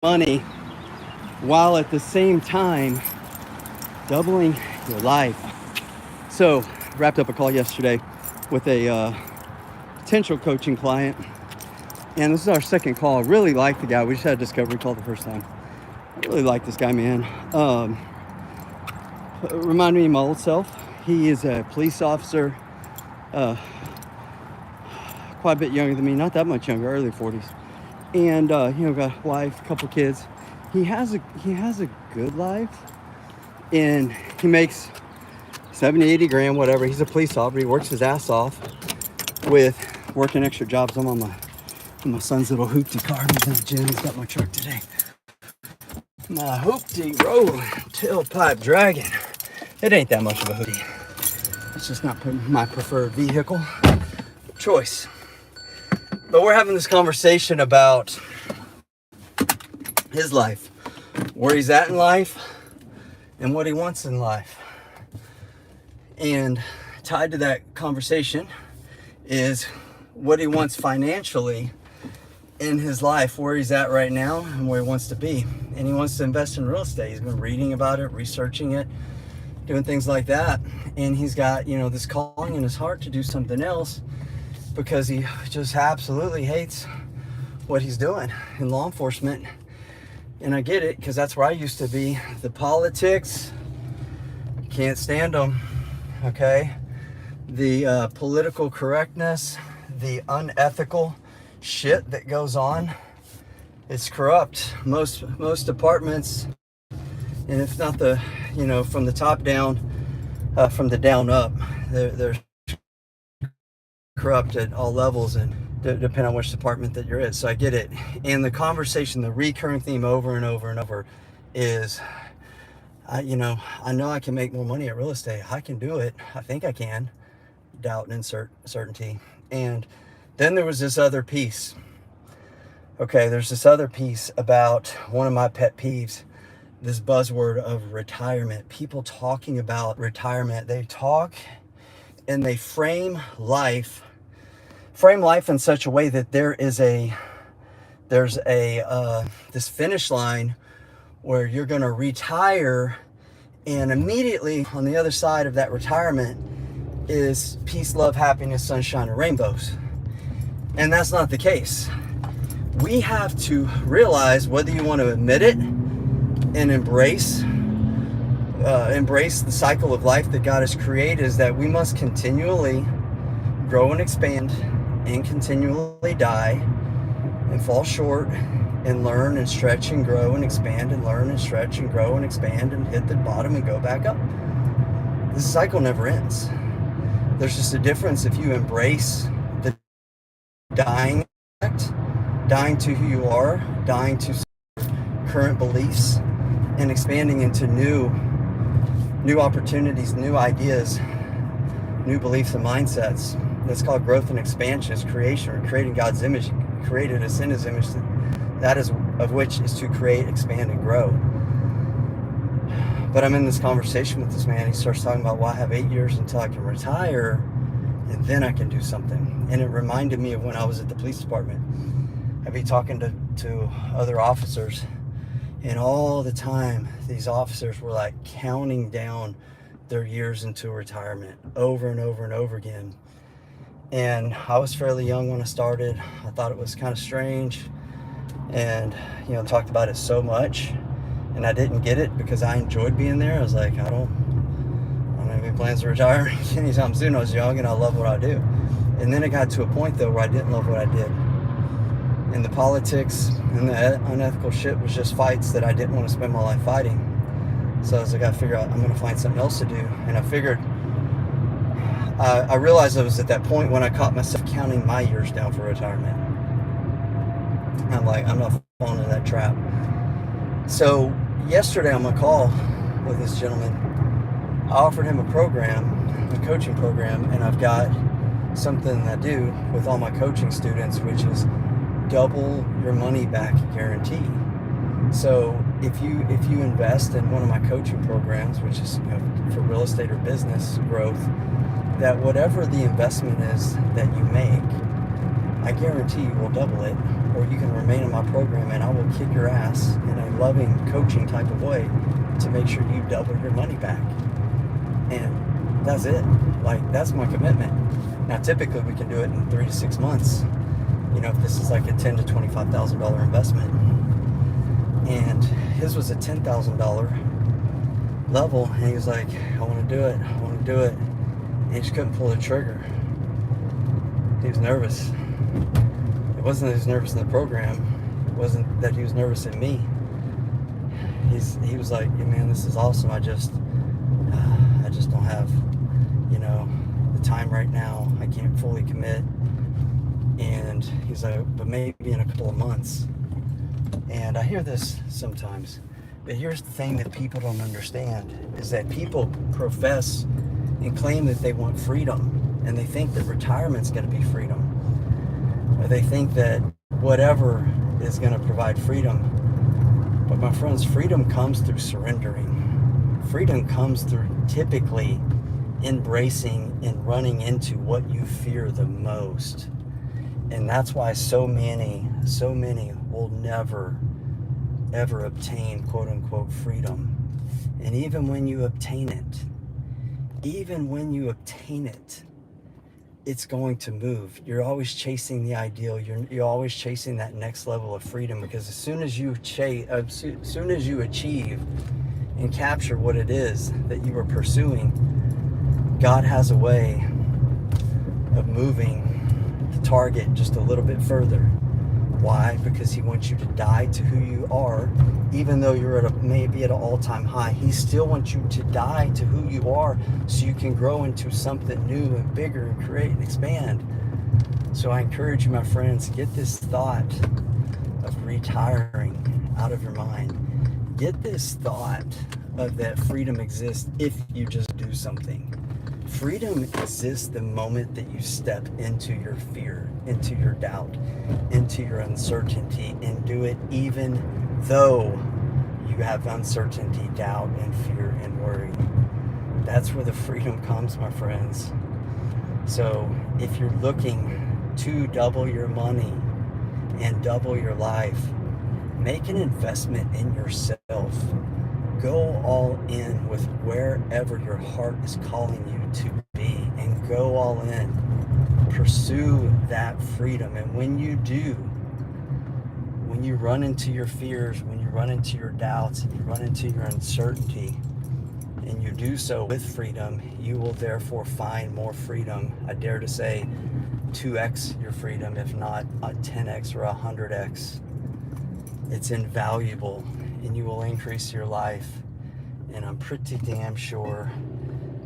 money while at the same time doubling your life. So, wrapped up a call yesterday with a potential coaching client, and this is our second call. I really like the guy. We just had a discovery call the first time. I really like this guy, man. Reminded me of my old self. He is a police officer, quite a bit younger than me, not that much younger, early 40s. And got a wife, a couple kids. He has a good life, and he makes 70, 80 grand, whatever. He's a police officer. He works his ass off with working extra jobs. I'm on my son's little hoopty car. He's in the gym. He's got my truck today. My hoopty rolling tailpipe dragon. It ain't that much of a hoopty. It's just not my preferred vehicle choice. But we're having this conversation about his life, where he's at in life, and what he wants in life. And tied to that conversation is what he wants financially in his life, where he's at right now and where he wants to be. And he wants to invest in real estate. He's been reading about it, researching it, doing things like that. And he's got, this calling in his heart to do something else, because he just absolutely hates what he's doing in law enforcement. And I get it, because that's where I used to be. The politics, can't stand them, okay? The political correctness, the unethical shit that goes on, it's corrupt. Most departments, and if not from the top down, from the down up, they're corrupt at all levels, and depending on which department that you're in. So I get it. And the conversation, the recurring theme over and over and over is, I know I can make more money at real estate. I can do it. I think I can. Doubt and uncertainty. And then there was this other piece. Okay, there's this other piece about one of my pet peeves, this buzzword of retirement. People talking about retirement. They talk and they frame life in such a way that there's this finish line where you're going to retire, and immediately on the other side of that retirement is peace, love, happiness, sunshine, and rainbows. And that's not the case. We have to realize, whether you want to admit it and embrace the cycle of life that God has created, is that we must continually grow and expand and continually die and fall short and learn and stretch and grow and expand and learn and stretch and grow and expand and hit the bottom and go back up. This cycle never ends. There's just a difference if you embrace the dying to who you are, dying to current beliefs, and expanding into new opportunities, new ideas, new beliefs and mindsets. That's called growth and expansion. It's creation. We're creating God's image. He created us in His image. That is of which is to create, expand, and grow. But I'm in this conversation with this man. He starts talking about, I have 8 years until I can retire, and then I can do something. And it reminded me of when I was at the police department. I'd be talking to other officers, and all the time these officers were like counting down their years into retirement over and over and over again. And I was fairly young when I started. I thought it was kind of strange, and talked about it so much, and I didn't get it because I enjoyed being there. I was like, I don't have any plans to retire anytime soon. I was young and I love what I do. And then it got to a point though where I didn't love what I did. And the politics and the unethical shit was just fights that I didn't want to spend my life fighting. So I was like, I figured I'm going to find something else to do. And I figured, I realized I was at that point when I caught myself counting my years down for retirement. I'm like, I'm not falling into that trap. So yesterday on my call with this gentleman, I offered him a coaching program, and I've got something I do with all my coaching students, which is double your money back guarantee. So if you invest in one of my coaching programs, which is for real estate or business growth, that whatever the investment is that you make, I guarantee you will double it or you can remain in my program, and I will kick your ass in a loving coaching type of way to make sure you double your money back. And that's it. Like, that's my commitment. Now, typically we can do it in 3 to 6 months. You know, if this is like a $10,000 to $25,000 investment. And his was a $10,000 level, and he was like, I want to do it, I want to do it. And he just couldn't pull the trigger. He was nervous. It wasn't that he was nervous in the program. It wasn't that he was nervous in me. He was like, yeah, man, this is awesome. I just don't have, you know, the time right now. I can't fully commit. And he's like, but maybe in a couple of months. And I hear this sometimes. But here's the thing that people don't understand, is that people profess and claim that they want freedom. And they think that retirement's going to be freedom. Or they think that whatever is going to provide freedom. But my friends, freedom comes through surrendering. Freedom comes through typically embracing and running into what you fear the most. And that's why so many will never, ever obtain quote unquote freedom. And even when you obtain it, it's going to move. You're always chasing the ideal. You're always chasing that next level of freedom, because as soon as you achieve and capture what it is that you are pursuing, God has a way of moving the target just a little bit further. Why? Because he wants you to die to who you are. Even though you're maybe at an all-time high, he still wants you to die to who you are so you can grow into something new and bigger and create and expand. So I encourage you, my friends, get this thought of retiring out of your mind. Get this thought of that freedom exists if you just do something. Freedom exists the moment that you step into your fear, into your doubt, into your uncertainty, and do it even though you have uncertainty, doubt, and fear and worry. That's where the freedom comes, my friends. So if you're looking to double your money and double your life, make an investment in yourself. Go all in with wherever your heart is calling you to be, and go all in. Pursue that freedom. And when you do, when you run into your fears, when you run into your doubts, and you run into your uncertainty, and you do so with freedom, you will therefore find more freedom. I dare to say 2x your freedom, if not a 10x or 100x. It's invaluable, and you will increase your life. And I'm pretty damn sure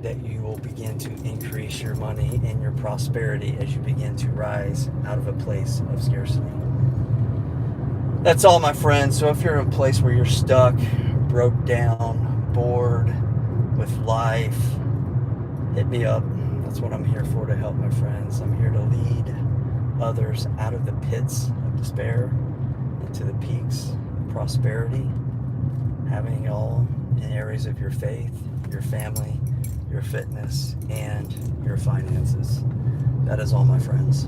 that you will begin to increase your money and your prosperity as you begin to rise out of a place of scarcity. That's all, my friends. So if you're in a place where you're stuck, broke down, bored with life, hit me up. That's what I'm here for, to help, my friends. I'm here to lead others out of the pits of despair into the peaks of prosperity, having it all in areas of your faith, your family, your fitness, and your finances. That is all, my friends.